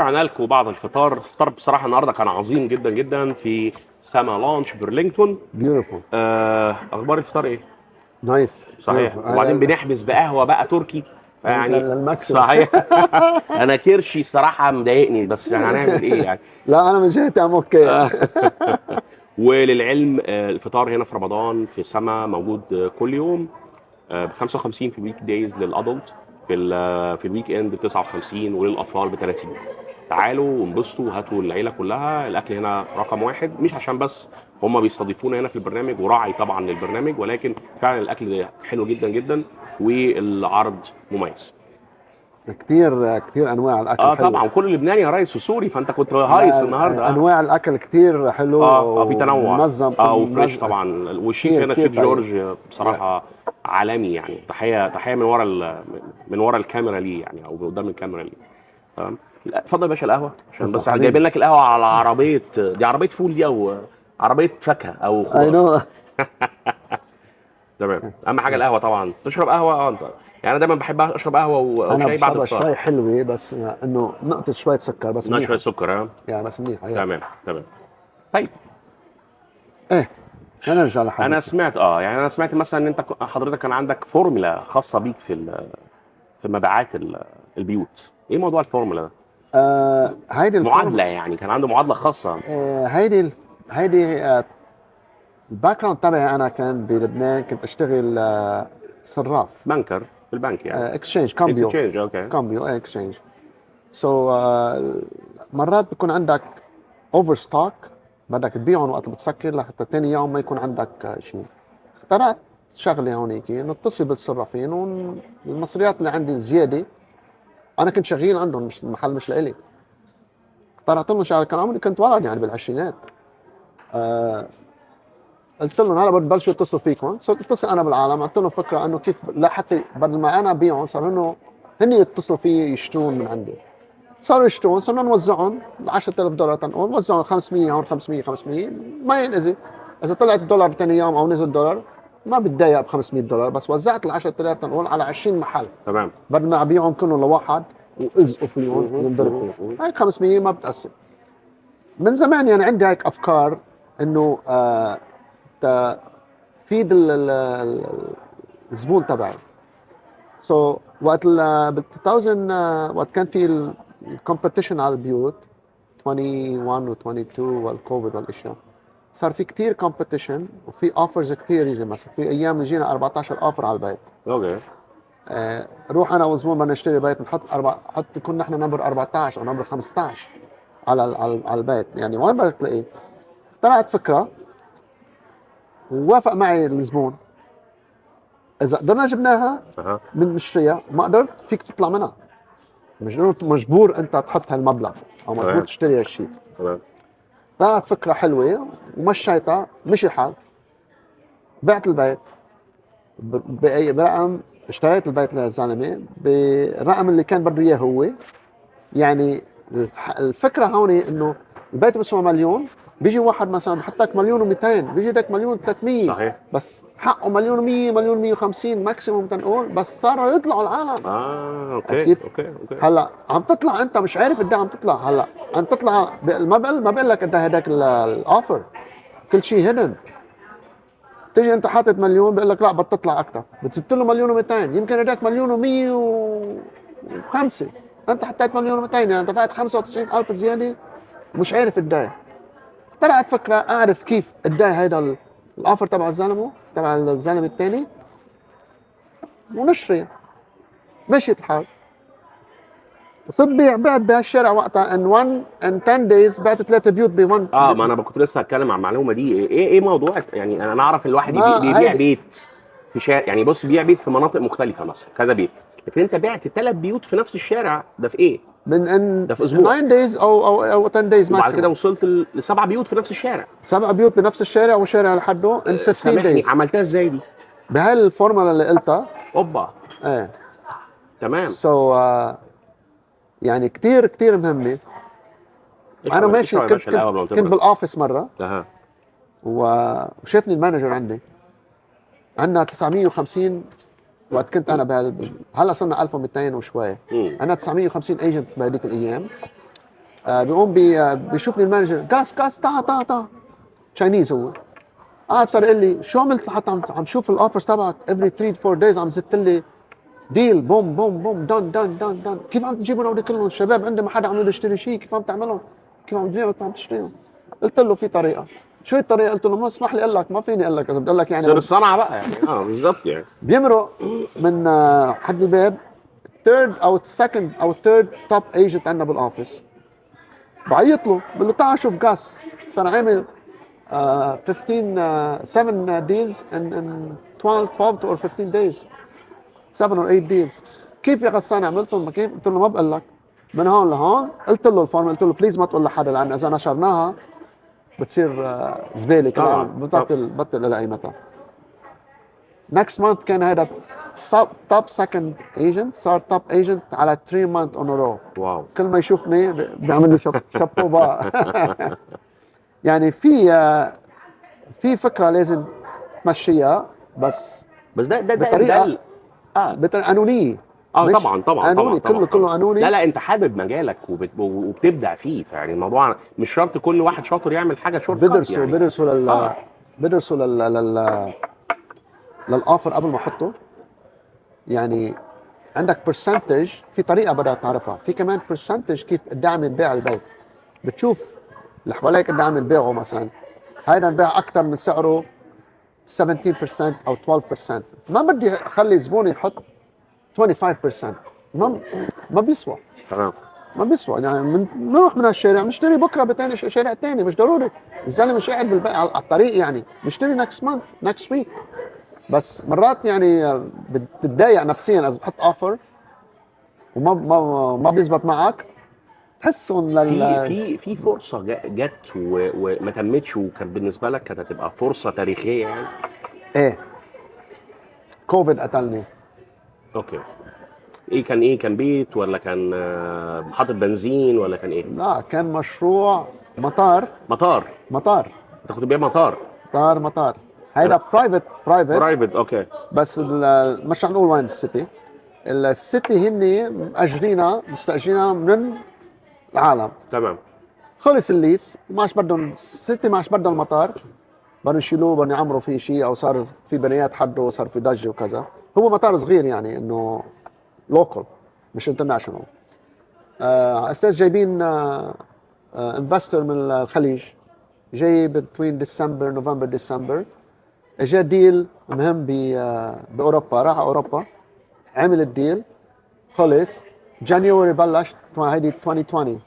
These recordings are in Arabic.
رجعنا لكم بعد الفطار. الفطار بصراحه النهارده كان عظيم جدا جدا في سما لانش برلينغتون. بيوتيفول. اخبار الفطار ايه؟ نايس. صحيح. وبعدين بنحبس بقهوه بقى تركي فيعني الماكسيمم. صحيح. انا كرشي الصراحه مضايقني بس هنعمل ايه يعني. لا انا من جهتي ام اوكي. وللعلم الفطار هنا في رمضان في سما موجود كل يوم ب 55 في الويك دايز للادلت، في الويك اند ب 59 وللاطفال ب 30. تعالوا وانبسطوا وهاتوا العيله كلها. الاكل هنا رقم واحد، مش عشان بس هم بيستضيفونا هنا في البرنامج وراعي طبعا للبرنامج، ولكن فعلا الاكل ده حلو جدا جدا والعرض مميز. كتير انواع الاكل حلو. طبعا كل لبناني يا ريس وسوري، فانت كنت هايص النهارده. انواع الاكل كتير حلو. في تنوع. منظم. وفريش طبعا. والشيف هنا شيف جورج بصراحه عالمي يعني. تحيه من ورا الكاميرا ليه يعني، او من قدام الكاميرا ليه. تمام. اتفضل يا باشا القهوه، عشان بس جايبين لك القهوه على عربيه. دي عربيه فول دي او عربيه فاكهه او خضار. تمام. اهم حاجه القهوه طبعا. تشرب قهوه؟ انت يعني انا دايما بحب اشرب قهوه او شاي بعد الفطار. شوي حلوه بس انه نقطه شويه سكر بس منيحه. شويه سكر يعني بس منيحه يعني. تمام. طيب ايه هنرجع لحديث. انا سمعت مثلا ان انت حضرتك كان عندك فورمولا خاصه بيك في مبيعات البيوت. ايه موضوع الفورمولا ده؟ هيدي معادله يعني، كان عنده معادله خاصه. هيدي الباك جراوند تبعي انا كان بلبنان، كنت اشتغل صراف بنكر في البنك يعني. اكسشينج كامبيو. اوكي. كامبيو اكسشينج. مرات بيكون عندك اوفر ستوك بدك تبيعهم وقت بتسكر لحتى ثاني يوم ما يكون عندك شيء. اخترعت شغله هونيك نتصل بالصرافين والمصريات اللي عندي زياده. انا كنت شغيل عندهم، مش المحل مش لإلي. اخترعت لهم شغله، كان عمري كنت ولد يعني بالعشرينات. قلت لهم هلا ببلشوا يتصلوا فيكم. صرت اتصل انا بالعالم، قلت لهم فكره انه كيف لا حتى بدل ما انا ابيعهم صار انه هن يتصلوا في يشترون من عندي. صاروا يشترون، صرنا نوزعهم $10,000 تنقول، نوزعهم 500 هون 500 ما ينأذي. اذا طلعت $1 ثاني يوم او نزل $1 ما بتضايق ب $500، بس وزعت ال10,000 تنقول على 20 محل. تمام. بدل ما ابيعهم كلهم لواحد والزقوا فيهم ينضرب فيهم. هيك 500 ما بتأثر. من زمان يعني عندي هيك افكار انه تفيد الزبون تبعي. وقت بال 2000 وقت كان في الكومبيتيشن على البيوت 21 و 22 والكوفيد والاشياء، صار في كتير كومبيتيشن وفي اوفرز كتير. يجي مثلا في ايام يجينا 14 اوفر على البيت. اوكي. روح انا والزبون بدنا نشتري بيت، نحط كنا نحن نمبر 14 او نمبر 15 على البيت. يعني وين بدك تلاقيه؟ اخترعت فكره ووافق معي الزبون. اذا قدرنا جبناها من نشتريها، ما قدرت فيك تطلع منها. مجبور انت تحط هالمبلغ او مجبور تشتري هالشيء. طلعت فكره حلوه ومشيتها، مشي الحال. بعت البيت برقم، اشتريت البيت للزلمه بالرقم اللي كان بده اياه هو. يعني الفكره هون انه البيت بسوى مليون، بيجي واحد مثلا بحط لك $1,200,000، بيجي لك $1,300,000. صحيح. بس حقه $1,100,000 $1,150,000 ماكسيموم تنقول. بس صاروا يطلعوا العالم. اوكي كيف؟ اوكي. هلا عم تطلع، انت مش عارف قد عم تطلع. هلا عم تطلع ما بقول لك قد هداك الاوفر، كل شيء هيدن. تيجي انت حاطط مليون، بقول لك لا بتطلع اكثر، بتزيد له $1,200,000، يمكن هداك $1,105,000. انت حطيت $1,200,000 يعني انت دفعت 95,000 زياده ومش عارف قد ايه. طلعت فكره اعرف كيف قد ايه هيدا الاوفر تبع الزلمه الثاني ونشري. مشيت الحال. صرت بعت بهالشارع وقتها ان 10 دايز بعت 3 بيوت ب1. ما انا كنت لسه هتكلم عن المعلومه دي. ايه موضوع يعني انا اعرف الواحد بيبيع بيت في شارع يعني. بص بيبيع بيت في مناطق مختلفه مثلا كذا بيت، لكن انت بعت 3 بيوت في نفس الشارع ده في ايه؟ من ده في اسبوع 9 دايز او 10 دايز وبعد ماكسيموم. كده وصلت ل7 بيوت في نفس الشارع. 7 بيوت بنفس الشارع وشارع لحده ان 15 سامحني، دايز. عملتها ازاي دي؟ بهالفورمولا اللي قلتها. اوبا. ايه تمام. يعني كتير مهمه. انا ماشي كنت بالاوفيس مره. وشافني المانجر عندنا 950. وقت كنت انا هلا صرنا 1200 وشوي. عندنا 950 ايجنت بهذيك الايام. بيقوم بيشوفني المانجر، قاس تعا تشاينيز هو. قاعد صار يقول لي شو عملت لحتى عم شوف الاوفرز تبعك every 3 4 days عم زدت لي ديل بوم بوم بوم دان. كيف عم تجيبهم هودي كلهم الشباب؟ عندي ما حدا عم يشتري شيء، كيف عم تعملهم؟ كيف عم تبيعهم؟ كيف عم تشتريهم؟ قلت له في طريقه. شو الطريقه؟ قلت له ما اسمح لي اقول لك، ما فيني اقول لك، اذا بدي اقول لك يعني سر الصنعه بقى يعني. بالظبط يعني. بيمرق من حد الباب ثيرد توب ايجنت عندنا بالاوفيس، بعيط له بقول له تعال شوف قاس صار عامل 7 deals in 12 or 15 days 7 or 8 deals. كيف يا غسان عملتهم؟ كيف؟ قلت له ما بقول لك، من هون لهون. قلت له الفورمولا، قلت له بليز ما تقول لحدا، لان اذا نشرناها بتصير زباله كلها، بطل لها قيمتها. next month كان هذا توب سكند ايجنت صار توب ايجنت على 3 months on a row. واو. كل ما يشوفني بيعمل لي شابو بقى. يعني في فكره لازم تمشيها، بس ده بطريقه قانونيه. طبعا قانوني، كله قانوني. لا انت حابب مجالك وبتبدع فيه، فيعني الموضوع مش شرط كل واحد شاطر يعمل حاجه شورت كات يعني. بدرسوا للاوفر قبل ما احطه. يعني عندك برسنتج، في طريقه بدات تعرفها، في كمان برسنتج كيف قد عم ينباع البيت. بتشوف اللي حواليك قد عم يبيعوا، مثلا هيدا انباع اكثر من سعره 17% او 12%، ما بدي اخلي زبوني يحط 25%. ما بيسوى. تمام. ما بيسوى. يعني بنروح من هالشارع بنشتري بكره بتاني شارع تاني، مش ضروري الزلمه مش قاعد على الطريق، يعني بنشتري نكست مانث نكست ويك. بس مرات يعني بتضايق نفسيا اذا بحط اوفر وما ما بيزبط معك، تحسهم في فرصه جت وما تمتش، وكان بالنسبه لك كانت هتبقى فرصه تاريخيه يعني. ايه، كوفيد قتلني. اوكي. كان بيت ولا كان محطة بنزين ولا كان ايه؟ لا، كان مشروع مطار. انت كنت بتبيع مطار. هيدا برايفت. اوكي. بس مش رح نقول وين السيتي هن مستأجرينها من العالم. تمام. خلص الليس، ما عادش بدهم السيتي، ما عادش بدهم المطار، بدهم يشيلوه، بدهم يعمروا فيه شيء، او صار في بنايات حده وصار في ضجه وكذا. هو مطار صغير يعني، انه لوكال مش انترناشونال. على اساس جايبين انفستر من الخليج، جاي بتوين نوفمبر اجى ديل مهم باوروبا، راح اوروبا عمل الديل، خلص جانيوري بلش هيدي 2020.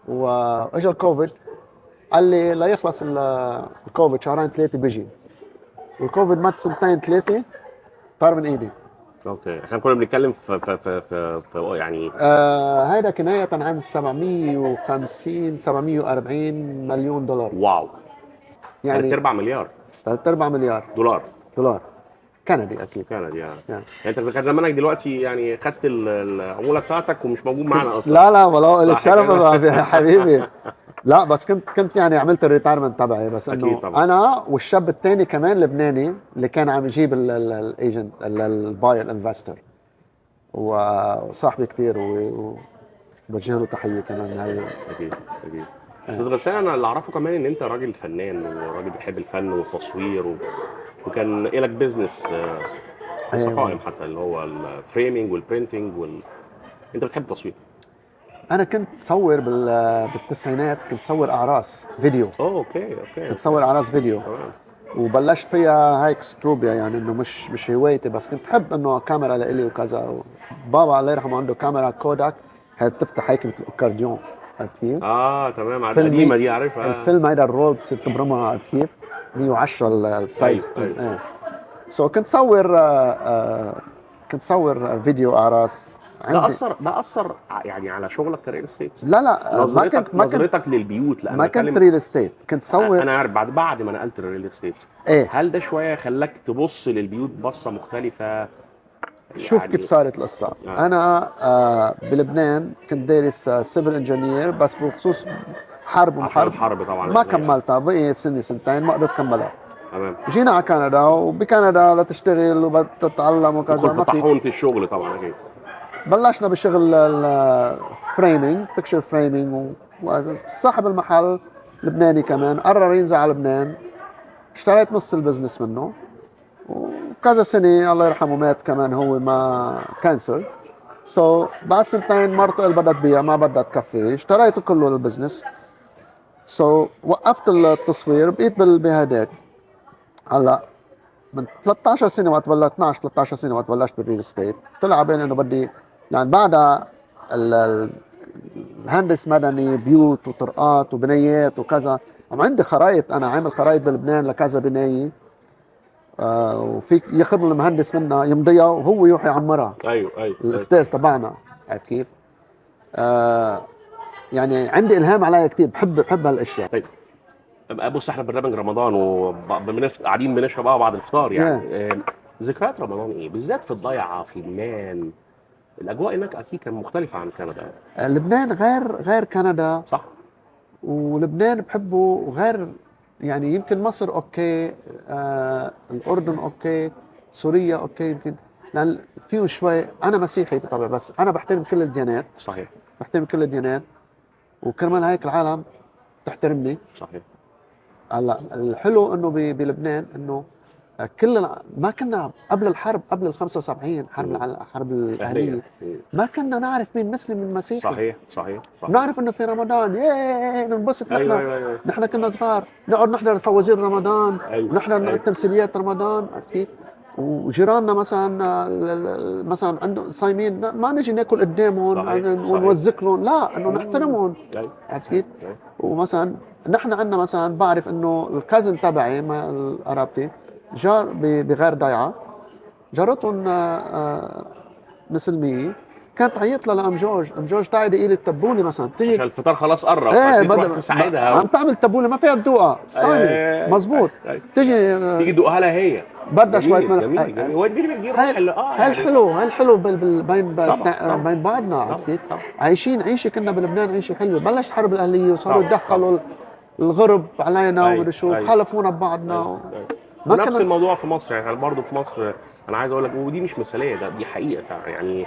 واجى الكوفيد، قال لي لا يخلص الكوفيد 2-3 بيجي، والكوفيد مات 2-3 طار من ايدي. اوكي. احنا كنا بنتكلم في يعني هيدا كناية عن 740 مليون دولار. واو. يعني 3/4 مليار. 3/4 مليار دولار كندي اكيد. يعني انت كان زمانك دلوقتي يعني خدت العموله بتاعتك ومش موجود معنا اصلا. لا والله الشرف يا حبيبي. لا بس كنت يعني عملت الريتايرمنت تبعي، بس انه انا والشاب الثاني كمان لبناني اللي كان عم يجيب الايجنت الباير انفستر، وصاحبي كثير، وبوجه له تحيه كمان. اكيد. بس غسان، انا اللي اعرفه كمان ان انت راجل فنان وراجل بيحب الفن والتصوير، وكان لك بيزنس قائم حتى اللي هو الفريمينج والبرينتنج انت بتحب التصوير. انا كنت صور بالتسعينات، كنت صور اعراس فيديو. اوكي. كنت صور اعراس فيديو. وبلشت فيها هيك ستروبيا، يعني انه مش هوايتي، بس كنت احب انه كاميرا لإلي وكذا. بابا الله يرحمه عنده كاميرا كوداك، هي بتفتح هيك مثل اكارديون، عرفت كيف؟ تمام. القديمه دي عارفها. الفيلم هيدا الرول بتصير تبرمها، عرفت كيف؟ 110 السايز. كنت صور فيديو اعراس. ده اثر يعني على شغلك كريل استيت؟ لا نظرتك للبيوت. لا ما كنت ريل استيت، كنت صور. انا عارف بعد ما نقلت الريل استيت. هل ده شويه خلاك تبص للبيوت بصه مختلفه؟ شوف يعني كيف صارت القصه. انا بلبنان كنت دارس سيفل انجينير، بس بخصوص الحرب طبعا ما كملتها، بقي سنتين ما قدرت كملها. تمام. جينا على كندا، وبكندا لتشتغل وبتتعلم وكذا، ما في طاحونه الشغل طبعا. اكيد بلشنا بشغل الفريمينج، بيكتشر فريمينج، وصاحب المحل لبناني كمان قرر ينزل على لبنان. اشتريت نص البزنس منه، وكذا سنة الله يرحمه مات كمان هو ما كانسر. بعد سنتين مرته قال بدها تبيع، ما بدها تكفي، اشتريته كله البزنس. وقفت التصوير، بقيت بهداك. هلا من 13 سنة وقت بلشت، 12 13 سنة وقت بلشت بالريل استيت، طلع بالي انه بدي يعني بعدها الهندس مدني، بيوت وطرقات وبنايات وكذا. عندي خرايط، انا عامل خرايط بلبنان لكذا بنايه، وفيك ياخذ المهندس منا يمضيها وهو يروح يعمرها. ايوه الاستاذ تبعنا، عارف كيف؟ يعني عندي الهام عليها كثير، بحب هالاشياء. طيب بص، احنا برنامج رمضان وقاعدين بنشرب بعد الفطار يعني. ذكريات رمضان ايه بالذات في الضيعه في لبنان؟ الاجواء هناك اكيد كان مختلفه عن كندا. لبنان غير كندا، صح. ولبنان بحبه غير، يعني يمكن مصر اوكي، الاردن اوكي، سوريا اوكي، يمكن لان فيه شوي. انا مسيحي بطبع، بس انا بحترم كل الديانات. صحيح. بحترم كل الديانات، وكرمال هيك العالم تحترمني. صحيح. هلا الحلو انه بلبنان انه ما كنا قبل الحرب، قبل ال 75 حرب الاهليه، ما كنا نعرف مين مسلم من مسيحي. صحيح. نعرف انه في رمضان ننبسط. نحن أيوة. نحن كنا صغار نقعد نحضر فوازير رمضان، نحضر تمثيليات رمضان، عرفت كيف؟ وجيراننا مثلا عندهم صايمين، ما نجي ناكل قدامهم ونوزق لهم، لا، انه نحترمهم، عرفت كيف؟ ومثلا نحن عندنا مثلا، بعرف انه الكازن تبعي قرابتي جار بغير ضيعه، جارتهم مسلميه، كانت تعيط لها لام جورج، ام جورج تعي دقيقه التبوله مثلا، تيجي عشان الفطار خلاص قرب، تروح تساعدها، عم تعمل تبوله ما فيها تدوقها صايمه. مزبوط. تيجي تدوقها لها هي، بدها شويه ملح. جميل. هو بيجيب هالحلو بين بعضنا، عرفت كيف؟ عايشين عيشه كنا بلبنان، عيشه حلوه. بلشت حرب الاهليه وصاروا يدخلوا الغرب علينا ومدري شو، خلفونا ببعضنا. نفس الموضوع في مصر يعني. برضه في مصر انا عايز اقول لك، ودي مش مثاليه، دي حقيقه فعلا يعني.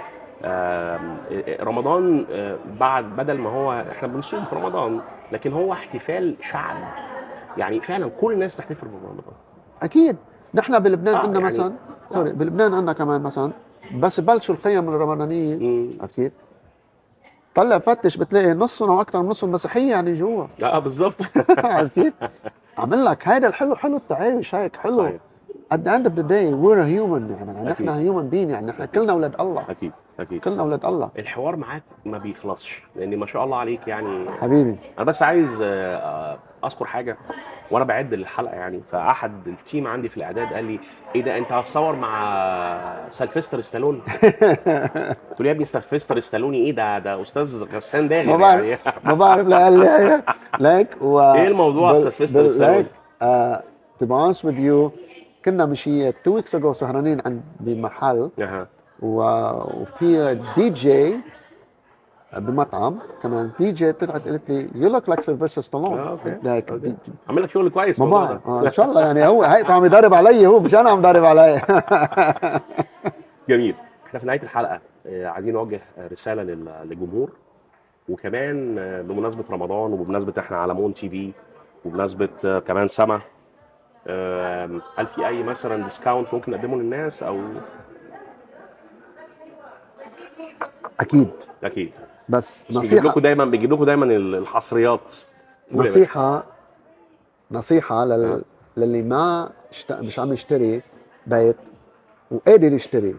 رمضان بعد بدل ما هو احنا بنصوم في رمضان، لكن هو احتفال شعب يعني، فعلا كل الناس بتحتفل برمضان. اكيد. نحن بلبنان عندنا يعني مثلا بلبنان عندنا كمان مثلا، بس بلشوا الخيم الرمضانيه، عرفت كيف؟ طلع فتش بتلاقي نصهم او اكثر من نصهم مسيحيه يعني جوا. بالظبط. عرفت كيف؟ عامل لك هيدا الحلو التعايش هيك حلو. صحيح. At the end of the day we're human، يعني نحن human being، يعني نحن كلنا اولاد الله. اكيد كلنا اولاد الله. الحوار معاك ما بيخلصش، لان ما شاء الله عليك يعني حبيبي. انا بس عايز اذكر حاجه وانا بعد الحلقه يعني. فاحد التيم عندي في الاعداد قال لي ايه ده، انت هتصور مع سيلفستر ستالون؟ قلت له يا ابني سيلفستر ستالوني ايه ده استاذ غسان داغر يعني. ما بعرف. لا قال لي لايك ايه الموضوع سيلفستر ستالون؟ to be honest with you، كنا مشي 2 weeks ago سهرانين عند بمحل، وفي دي جي بمطعم كمان. دي جي طلعت قالت لي يو لوك لايك سيلفستر ستالون. عامل لك شغل كويس والله. ان شاء الله يعني. هو هيك عم يدرب علي، هو مش انا عم يدرب علي. جميل. احنا في نهايه الحلقه عايزين نوجه رساله للجمهور، وكمان بمناسبه رمضان، وبمناسبه احنا على مون تي في، وبمناسبه كمان سما، هل في اي مثلا ديسكاونت ممكن نقدمه للناس او؟ اكيد. بس نصيحه بيجيب لكم دايما الحصريات. نصيحه للي مش عم يشتري بيت وقادر يشتري.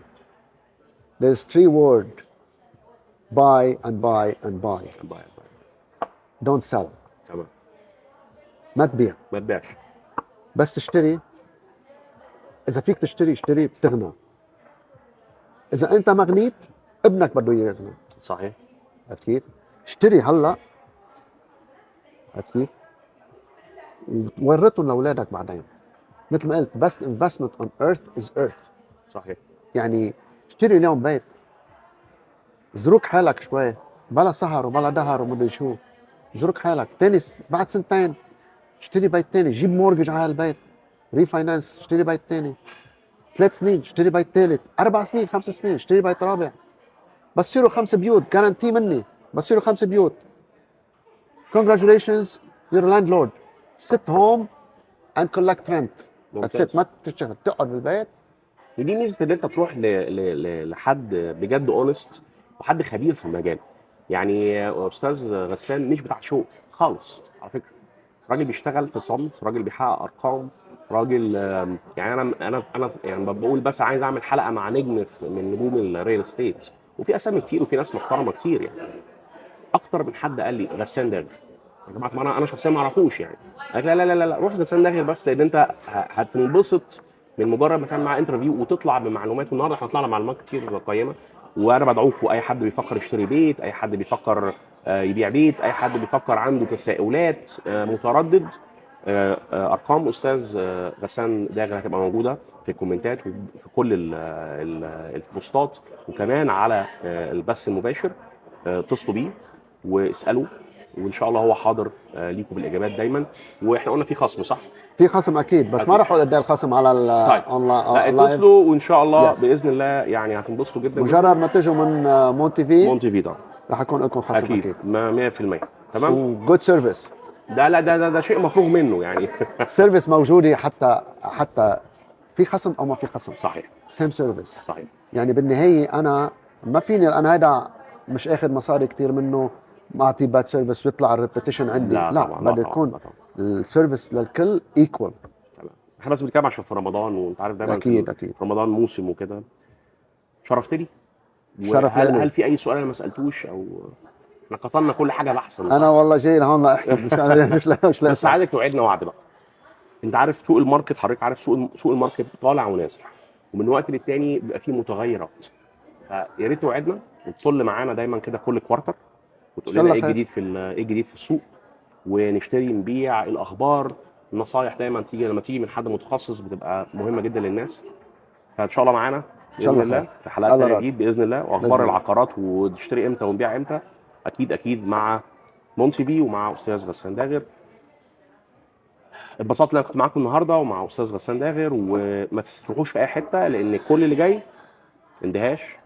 there's 3 words: buy and buy and buy. don't sell. تمام. ما تبيعش، بس تشتري. اذا فيك تشتري بتغنى. اذا انت مغنيت ابنك بده يغنى. صحيح. عرفت كيف؟ اشتري هلا، عرفت كيف؟ وورثهم لاولادك بعدين. مثل ما قلت best investment on earth is earth. صحيح. يعني اشتري اليوم بيت، زرك حالك شوي، بلا سهر وبلا دهر ومدري شو، زرك حالك. تاني بعد سنتين اشتري بيت تاني، جيب مورجج على البيت، ريفاينانس، اشتري بيت تاني. 3 سنين اشتري بيت ثالث، 4 سنين، 5 سنين اشتري بيت رابع. بصيروا 5 بيوت جارانتي مني، بصيروا 5 بيوت. congratulations you're a landlord. sit home and collect rent. That's ممتاز. it. ما تشتغل، تقعد بالبيت. ودي ميزه ان انت تروح لحد بجد اونست وحد خبير في المجال. يعني استاذ غسان مش بتاع شو خالص على فكره، راجل بيشتغل في صمت، راجل بيحقق ارقام، راجل يعني انا يعني بقول بس عايز اعمل حلقه مع نجم من نجوم الريل استيت، وفي اسامي كتير وفي ناس محترمه كتير يعني. اكتر من حد قال لي غسان داغر يا جماعه، طب انا شخصيا ما اعرفوش يعني. قال لا لا لا لا روح غسان داغر بس، لان انت هتنبسط من مجرد ما تعمل معاه انترفيو وتطلع بمعلومات. والنهارده احنا طلعنا معلومات كتير قيمه. وانا بدعوكم اي حد بيفكر يشتري بيت، اي حد بيفكر يبيع بيت، اي حد بيفكر عنده تساؤلات متردد، ارقام استاذ غسان داغر هتبقى موجوده في الكومنتات وفي كل البوستات، وكمان على البث المباشر. اتصلوا بيه واسالوا، وان شاء الله هو حاضر ليكم بالاجابات دايما. واحنا قلنا في خصم صح؟ في خصم اكيد، بس ما راح اقول قد ايه الخصم على طيب لا اللايف. اتصلوا وان شاء الله Yes. باذن الله يعني هتنبسطوا جدا. مجرد ما تجوا من مونتي في مونتي في طبعا راح يكون لكم خصم اكيد اكيد. 100%. تمام. وجود سيرفيس. ده شيء مفروغ منه يعني. السيرفيس موجوده، حتى في خصم او ما في خصم. صحيح سيم سيرفيس. صحيح. يعني بالنهايه انا ما فيني، انا هيدا مش اخذ مصاري كتير منه ما اعطي باد سيرفيس ويطلع الريبيتيشن عندي. لا طبعا لا بدي طبعا يكون لا طبعا. السيرفيس للكل ايكوال. تمام. احنا بس بنتكلم عشان في رمضان، وانت عارف دايما أكيد في أكيد. رمضان موسم وكده. شرفتني. شرف هل لي. في اي سؤال انا ما سالتوش، او احنا قطعنا كل حاجه بحثا؟ انا والله جاي لهون لاحكي مش بس عايزك توعدنا وعد بقى. انت عارف سوق الماركت، حضرتك عارف سوق الماركت طالع ونازل، ومن وقت للتاني بيبقى فيه متغيرات. فيا ريت توعدنا وتطل معانا دايما كده كل كوارتر، وتقول لنا ايه الجديد ايه الجديد في السوق، ونشتري نبيع الاخبار. النصايح دايما لما تيجي من حد متخصص بتبقى مهمه جدا للناس. فان شاء الله معانا باذن الله في حلقات تانية جديد باذن الله، واخبار العقارات ونشتري امتى ونبيع امتى اكيد مع مونتي في ومع استاذ غسان داغر. اتبسطت ان انا كنت معاكم النهارده ومع استاذ غسان داغر، وما تروحوش في اي حته لان كل اللي جاي اندهاش.